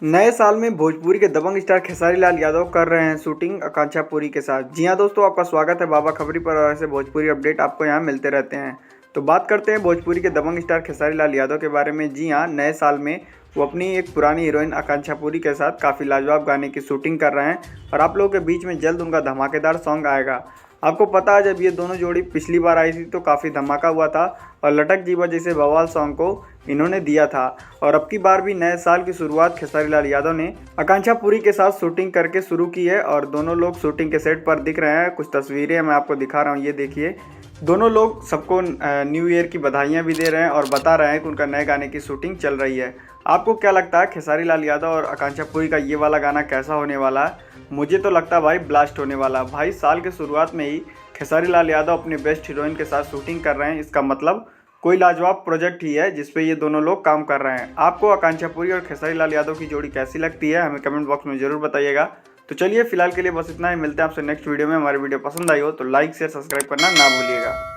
नए साल में भोजपुरी के दबंग स्टार खेसारी लाल यादव कर रहे हैं शूटिंग आकांक्षा पुरी के साथ। जी हां दोस्तों, आपका स्वागत है बाबा खबरी पर और ऐसे भोजपुरी अपडेट आपको यहां मिलते रहते हैं। तो बात करते हैं भोजपुरी के दबंग स्टार खेसारी लाल यादव के बारे में। जी हां, नए साल में वो अपनी एक पुरानी हीरोइन आकांक्षा पुरी के साथ काफ़ी लाजवाब गाने की शूटिंग कर रहे हैं और आप लोगों के बीच में जल्द उनका धमाकेदार सॉन्ग आएगा। आपको पता है, जब ये दोनों जोड़ी पिछली बार आई थी तो काफ़ी धमाका हुआ था और लटक जीवा जैसे बवाल सॉन्ग को इन्होंने दिया था। और अब की बार भी नए साल की शुरुआत खेसारी लाल यादव ने आकांक्षा पुरी के साथ शूटिंग करके शुरू की है और दोनों लोग शूटिंग के सेट पर दिख रहे हैं। कुछ तस्वीरें मैं आपको दिखा रहा हूँ, ये देखिए। दोनों लोग सबको न्यू ईयर की बधाइयाँ भी दे रहे हैं और बता रहे हैं कि उनका नए गाने की शूटिंग चल रही है। आपको क्या लगता है, खेसारी लाल यादव और आकांक्षा पुरी का ये वाला गाना कैसा होने वाला है? मुझे तो लगता है भाई ब्लास्ट होने वाला। भाई साल के शुरुआत में ही खेसारी लाल यादव अपने बेस्ट हीरोइन के साथ शूटिंग कर रहे हैं, इसका मतलब कोई लाजवाब प्रोजेक्ट ही है जिसपे ये दोनों लोग काम कर रहे हैं। आपको आकांक्षा पुरी और खेसारी लाल यादव की जोड़ी कैसी लगती है, हमें कमेंट बॉक्स में जरूर बताइएगा। तो चलिए फिलहाल के लिए बस इतना ही, मिलते हैं आपसे नेक्स्ट वीडियो में। हमारी वीडियो पसंद आई हो तो लाइक शेयर सब्सक्राइब करना ना भूलिएगा।